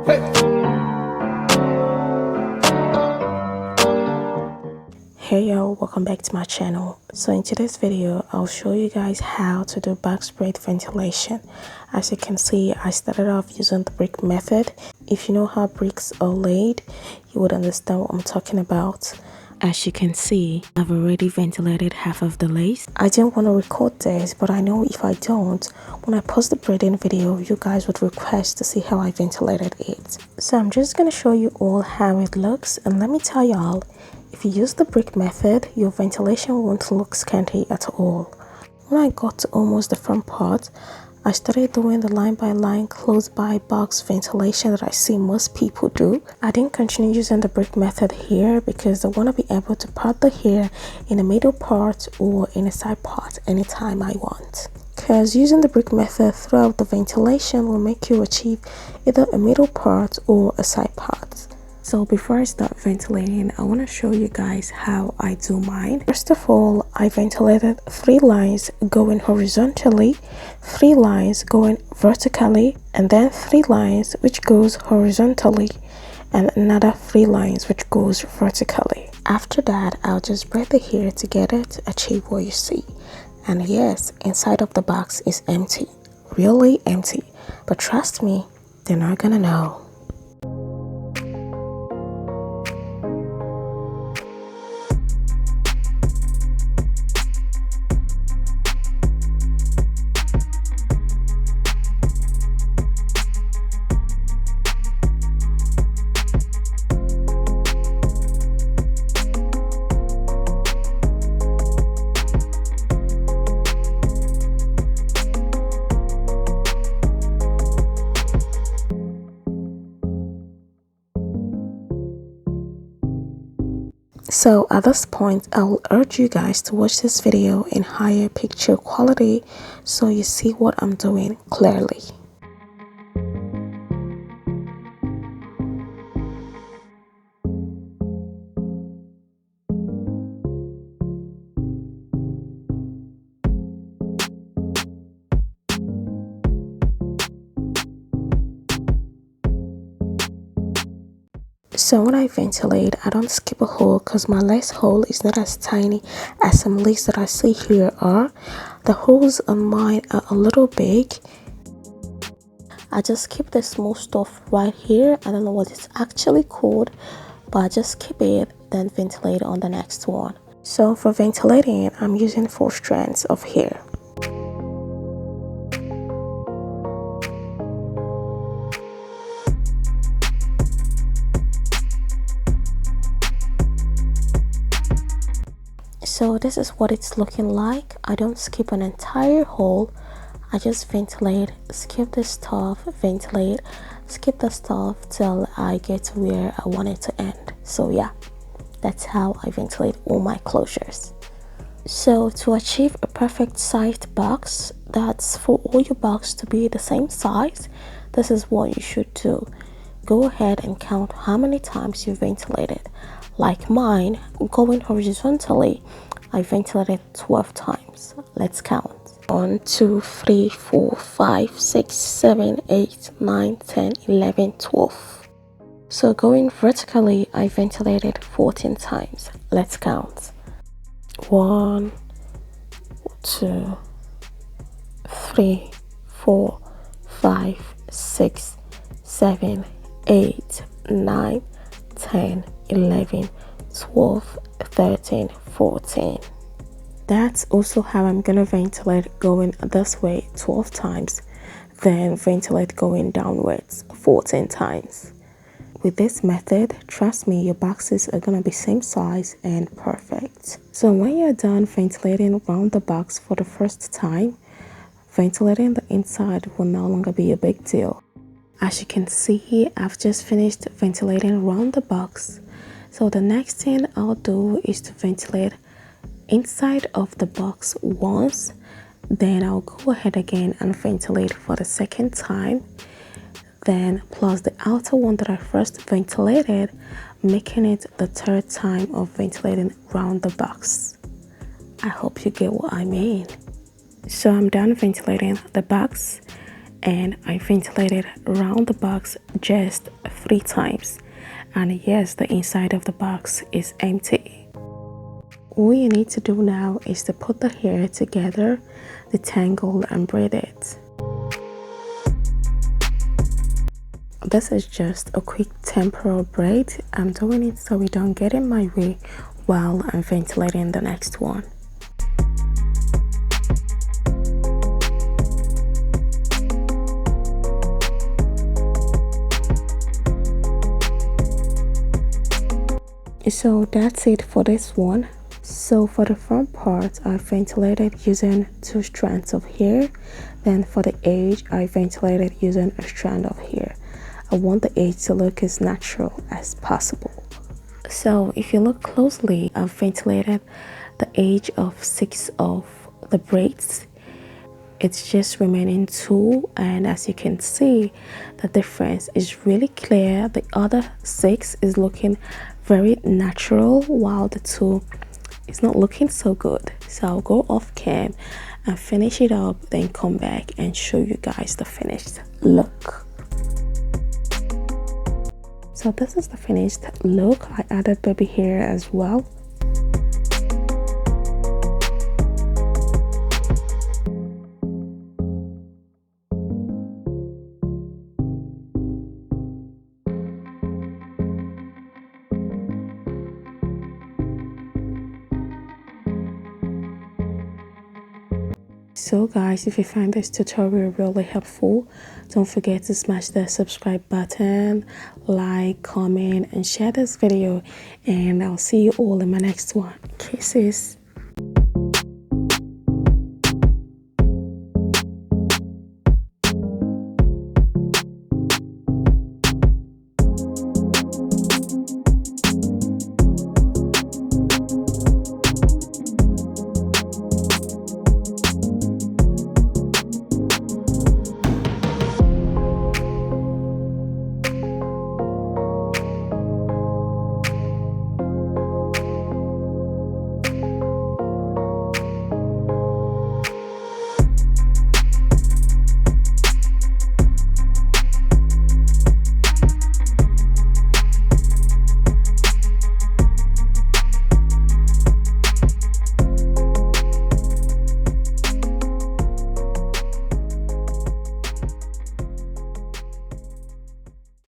Hey y'all, welcome back to my channel. So in today's video I'll show you guys how to do box braid ventilation. As you can see, I started off using the brick method. If you know how bricks are laid, you would understand what I'm talking about. As you can see, I've already ventilated half of the lace. I didn't want to record this, but I know if I don't, when I post the braiding video, you guys would request to see how I ventilated it. So I'm just going to show you all how it looks, and let me tell y'all, if you use the brick method, your ventilation won't look scanty at all. When I got to almost the front part, I started doing the line by line close by box ventilation that I see most people do. I didn't continue using the brick method here because I want to be able to part the hair in a middle part or in a side part anytime I want. Because using the brick method throughout the ventilation will make you achieve either a middle part or a side part. So before I start ventilating, I want to show you guys how I do mine. First of all, I ventilated 3 lines going horizontally, 3 lines going vertically, and then 3 lines which goes horizontally, and another 3 lines which goes vertically. After that, I'll just braid the hair together to achieve what you see. And yes, inside of the box is empty, really empty, but trust me, they're not gonna know. So at this point, I will urge you guys to watch this video in higher picture quality so you see what I'm doing clearly. So when I ventilate, I don't skip a hole because my lace hole is not as tiny as some lace that I see here are. The holes on mine are a little big. I just keep the small stuff right here. I don't know what it's actually called, but I just keep it, then ventilate on the next one. So for ventilating, I'm using 4 strands of hair. So this is what it's looking like. I don't skip an entire hole. I just ventilate, skip the stuff, ventilate, skip the stuff till I get to where I want it to end. So yeah, that's how I ventilate all my closures. So to achieve a perfect sized box, that's for all your box to be the same size, this is what you should do. Go ahead and count how many times you ventilated. Like mine, going horizontally, I ventilated 12 times. Let's count. 1, 2, 3, 4, 5, 6, 7, 8, 9, 10, 11, 12. So going vertically, I ventilated 14 times. Let's count. 1, 2, 3, 4, 5, 6, 7, 8, 9, 10, 11, 12, 13, 14. That's also how I'm gonna ventilate going this way 12 times, then ventilate going downwards 14 times. With this method, trust me, your boxes are gonna be same size and perfect. So when you're done ventilating around the box for the first time, ventilating the inside will no longer be a big deal. As you can see here, I've just finished ventilating around the box. So the next thing I'll do is to ventilate inside of the box once, then I'll go ahead again and ventilate for the second time, then plus the outer one that I first ventilated, making it the third time of ventilating around the box. I hope you get what I mean. So I'm done ventilating the box, and I ventilated around the box just 3 times. And yes, the inside of the box is empty. All you need to do now is to put the hair together, detangle and braid it. This is just a quick temporal braid. I'm doing it so we don't get in my way while I'm ventilating the next one. So that's it for this one. So for the front part, I ventilated using 2 strands of hair. Then for the edge, I ventilated using a strand of hair. I want the edge to look as natural as possible. So if you look closely, I've ventilated the edge of 6 of the braids. It's just remaining 2, and as you can see, the difference is really clear. The other 6 is looking very natural while the 2 is not looking so good. So I'll go off cam and finish it up, then come back and show you guys the finished look. So this is the finished look. I added baby hair as well. So guys, if you find this tutorial really helpful, don't forget to smash the subscribe button, like, comment and share this video, and I'll see you all in my next one. Kisses.